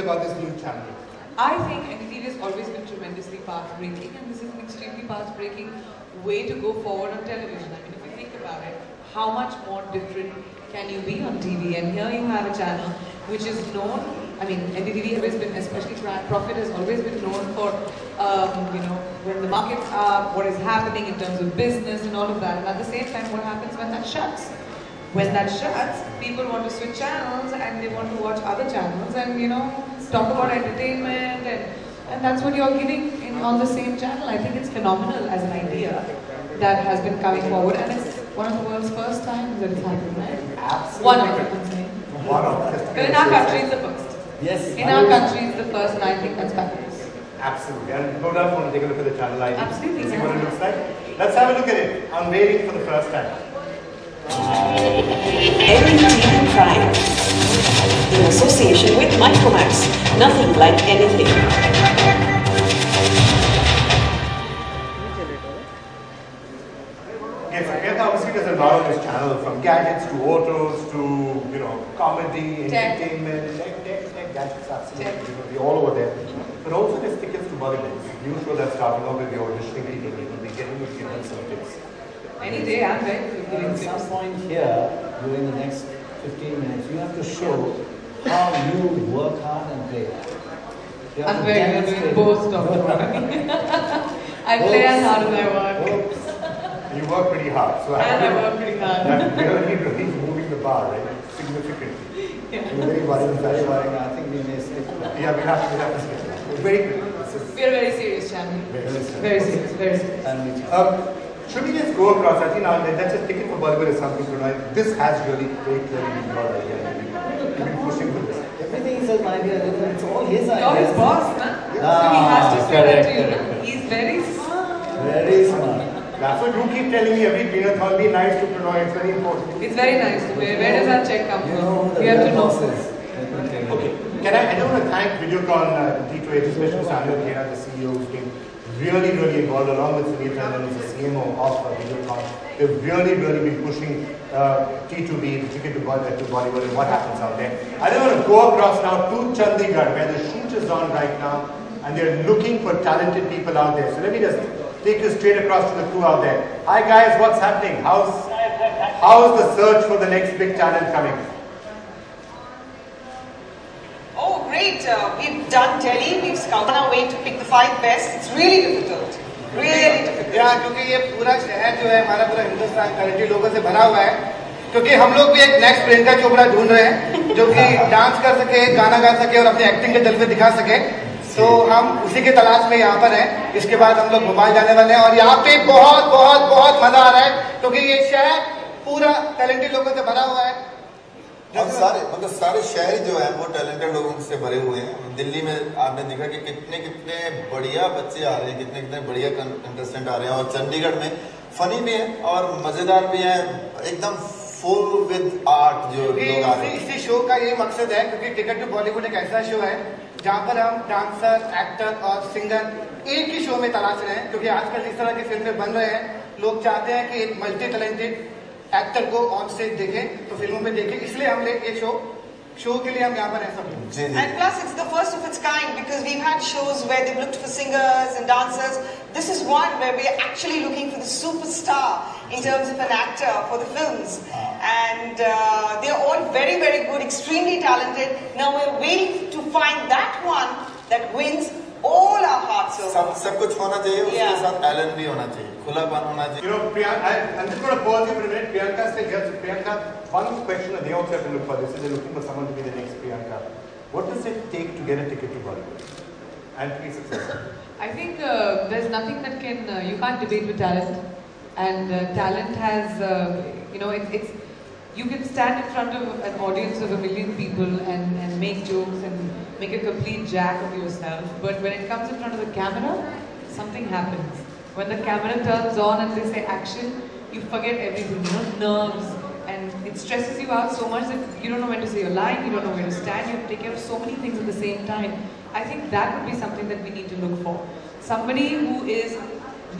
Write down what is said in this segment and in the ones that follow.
about this new channel? I think NDTV has always been tremendously path-breaking, and this is an extremely path-breaking way to go forward on television. I mean, if you think about it, how much more different can you be on TV? And here you have a channel which is known, I mean, NDTV has been, especially Profit, has always been known for, you know, when the markets are, what is happening in terms of business and all of that. And at the same time, what happens when that shuts? When that shuts, people want to switch channels and they want to watch other channels and, you know, talk about entertainment and that's what you're giving on the same channel. I think it's phenomenal as an idea that has been coming forward, and it's one of the world's first times that it's happened, right? Absolutely. One of, I'm saying. One of. But in our country, it's the first. Yes. In our country, it's the first, and I think that's fabulous. Absolutely. And no doubt want to take a look at the channel ID. Absolutely. See what it looks like. Let's have a look at it. Unveiling for the first time. NDTV Prime, in association with Micromax. Nothing like anything. Yes, Priyanka obviously does a lot on this channel, from gadgets to autos to, you know, comedy, entertainment, tech, gadgets, absolutely. We're all over there. But also there's tickets to Bollywood. New show that's starting off with your auditioning people. You will be getting given some tips. Any day, I'm ready to give At some point here, during the next 15 minutes, you have to show how you work hard and play. I'm very good doing both, Dr. I play as hard as I work. You work pretty hard. So I work pretty hard. That's really moving the bar, right? Significantly. Yeah. You're very worrying. I think we may skip. Yeah, we have to skip it. Very good. We're a very serious channel. Very serious, very serious. Should we just go across? I think now let's just take it for Bollywood as something to know. This has really very clearly been your idea. You've been pushing for this. Everything is an idea. It's all his idea. You're his boss, man. So he has to say that to you. He's very smart. Very smart. That's what you keep telling me every dinner. It's be nice to Prannoy. It's very important. It's very nice to me. Where does that check come from? You have to know. Okay. I do want to thank Videocon D2H, especially Samuel Khera, the CEO, who's been really involved along with Sunil Tandon, who's the CMO of Videocon. They've really been pushing T2B, the ticket to Bollywood, and what happens out there. I don't want to go across now to Chandigarh, where the shoot is on right now, and they're looking for talented people out there. So let me just take you straight across to the crew out there. Hi guys, what's happening? How's the search for the next big talent coming? Oh, great. We've done tele, we've scouted our way to pick the 5 best. It's really difficult. Really difficult. Yeah, क्योंकि ये पूरा शहर जो है हमारा पूरा Hindustan talented लोगों से भरा हुआ है, क्योंकि हम लोग भी एक नेक्स्ट प्रियंका चोपड़ा ढूंढ रहे हैं जो कि डांस कर सके, गाना गा सके और अपनी एक्टिंग के जलवे दिखा सके. तो हम उसी के तलाश में यहाँ पर हैं. इसके बाद हम लोग भोपाल जाने वाले हैं और यहाँ पे बहुत मजा आ रहा है क्योंकि ये शहर पूरा टैलेंटेड लोगों से भरा हुआ है. और सारे शहर जो है वो टैलेंटेड लोगों से भरे हुए हैं. दिल्ली में आपने देखा कि कितने बढ़िया बच्चे आ रहे हैं, कितने बढ़िया कंटेस्टेंट आ रहे हैं. और चंडीगढ़ में फनी भी है और मजेदार भी है, एकदम फुल विद आर्ट जो लोग आ रहे हैं. इसी शो का यही मकसद है क्योंकि टिकट टू बॉलीवुड एक ऐसा शो है जहाँ पर हम डांसर, एक्टर और सिंगर एक ही शो में तलाश रहे हैं. क्योंकि आजकल जिस तरह की फिल्में बन रहे हैं, लोग चाहते हैं कि एक मल्टी टैलेंटेड एक्टर को ऑन स्टेज देखें, तो फिल्मों में देखें. इसलिए हमने ये शो के लिए हम यहाँ पर हैं सब लोग. And plus it's the first of its kind because we've had shows where they've looked for singers and dancers. This is one where we're actually looking for the superstar in terms of an actor for the films. And they're all very good, extremely talented. Now we're waiting to find that one that wins all our hearts over. सब कुछ होना चाहिए, उसके साथ talent भी होना चाहिए, खुलापन होना चाहिए. You know, Priyanka, I'm just going to pause you for a minute. Priyanka said, yes, Priyanka, one question that they also have to look for. They said they're looking for someone to be the next Priyanka. What does it take to get a ticket to Bollywood and to be successful? I think there's nothing that can, you can't debate with talent. And talent has, you know, it's you can stand in front of an audience of 1 million people and make jokes and make a complete jack of yourself. But when it comes in front of the camera, something happens. When the camera turns on and they say action, you forget everything, you know, nerves. And it stresses you out so much that you don't know when to say your line, you don't know where to stand, you have to take care of so many things at the same time. I think that would be something that we need to look for. Somebody who is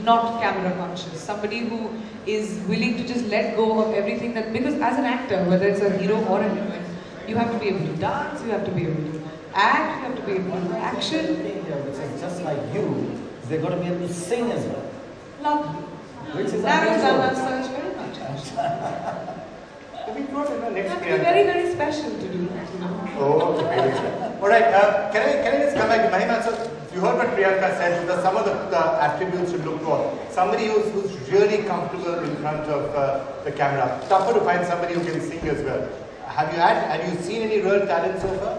not camera conscious, somebody who is willing to just let go of everything that, because as an actor, whether it's a hero or a heroine, you have to be able to dance, you have to be able to act, you have to be able to do action. Which is just like you, they're going to be able to sing as well. Lovely. Which is Narrows down our unusual. search very much. We go to the next It must be Priyanka. very, very special to do that, you know. Oh, okay. All right. Can I just come back to Mahima? So you heard what Priyanka said. Some of the attributes to look for. Somebody who's really comfortable in front of the camera. Tougher to find somebody who can sing as well. Have you seen any real talent so far?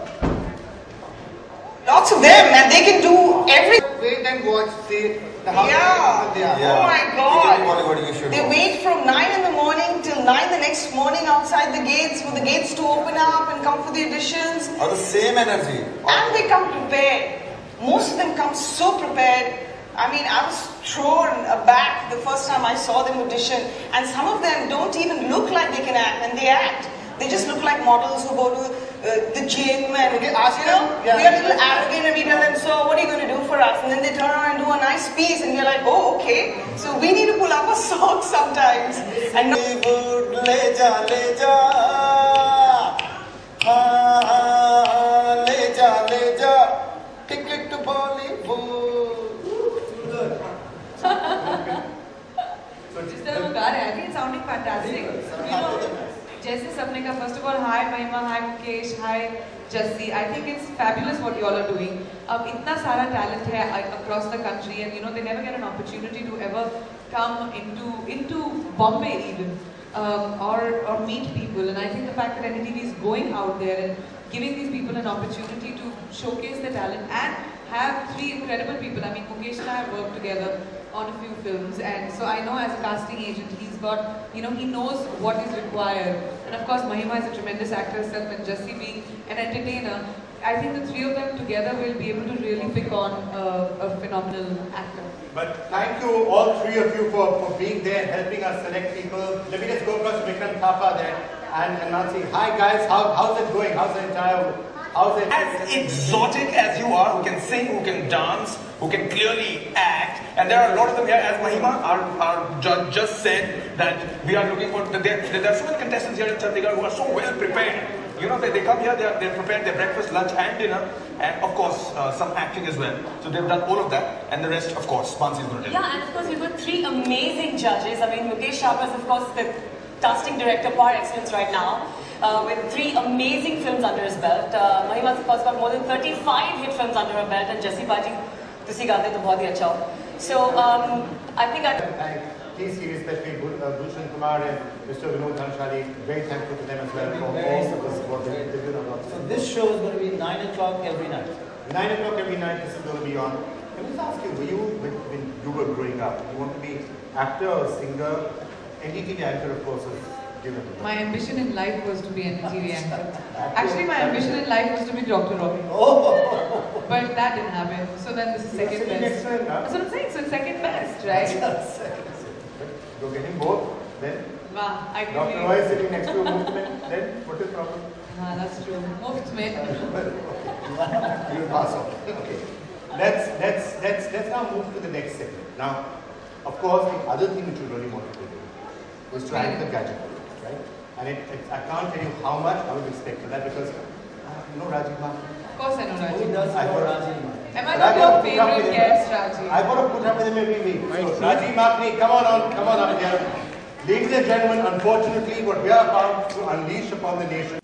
Lots of them, and they can do everything. Wait and watch. See the house. Yeah. Oh my God. Bollywood, you should They watch. wait from 9 in the morning till 9 the next morning outside the gates for the gates to open up and come for the auditions. Or the same energy. And they come prepared. Most of them come so prepared. I mean, I was thrown aback the first time I saw them audition. And some of them don't even look like they can act, and they act. They just look like models who go to the gym and, Okay, ask you know, them, yeah. we are a little arrogant and we tell them, so what are you going to do for us? And then they turn around and do a nice piece and we're like, oh, okay. So we need to pull up our socks sometimes. And Bollywood, le ja, haan, le ja, ticket to Bollywood. जिस तरह वो गा रहे हैं, I think it's sounding fantastic. You know, जैसे सबने का first of all, hi Mahima, hi Mukesh, hi Jassi. I think it's fabulous what you all are doing. अब इतना सारा talent है across the country, and you know they never get an opportunity to ever come into Bombay even, or meet people. And I think the fact that NDTV is going out there and giving these people an opportunity to showcase their talent and have three incredible people. I mean, Mukesh and I have worked together on a few films, and so I know as a casting agent, he's got, you know, he knows what is required. And of course, Mahima is a tremendous actor herself, and Jassi being an entertainer. I think the three of them together will be able to really pick on a phenomenal actor. But thank you, all three of you, for being there, helping us select people. Let me just go across to Vikram Thapa there and Nancy. Hi guys, how's it going? How's the entire... As exotic as you are, who can sing, who can dance, who can clearly act, and there are a lot of them here, as Mahima, our judge just said, that we are looking for, there are so many contestants here in Chandigarh who are so well prepared. You know, they come here, they're prepared their breakfast, lunch and dinner, and of course, some acting as well. So they've done all of that, and the rest, of course, Mansi is going to tell you. Yeah, and of course, we've got three amazing judges. I mean, Mukesh Sharma is, of course, the casting director par excellence right now, with three amazing films under his belt. Mahima's, of course, got more than 35 hit films under her belt, and Jassi Baji, tusi gaate to bahut hi acha ho. So, I think TC, especially Bhushan Kumar and Mr. Vinod Dhanshali, very thankful to them as well for all the support they've given us. So this show is going to be 9 o'clock every night. 9 o'clock every night, this is going to be on. Can I just ask you, when you were growing up, you want to be actor or singer? NDTV anchor, of course, is given. My ambition in life was to be an NDTV anchor. Actually, my ambition in life was to be Dr. Robbie. Oh! But that didn't happen. So then this is second best. That's what I'm saying. So it's second best, right? You're getting both, then Wow, I can Dr. Roy is sitting next to a movement, then what is the problem? That's true. Muft mein. You'll pass on. Okay. Let's now move to the next segment. Now, of course, the other thing which we really wanted to do was to add the gadget, right? And I can't tell you how much I was expecting that because you know Rajiv Maki. Of course I know Who Rajiv. does I know got- Rajiv? Am I not your favorite guest, Rajiv? I've got to put up with him every week. So, Rajiv Makni, come on up here. Ladies and gentlemen, unfortunately, what we are about to unleash upon the nation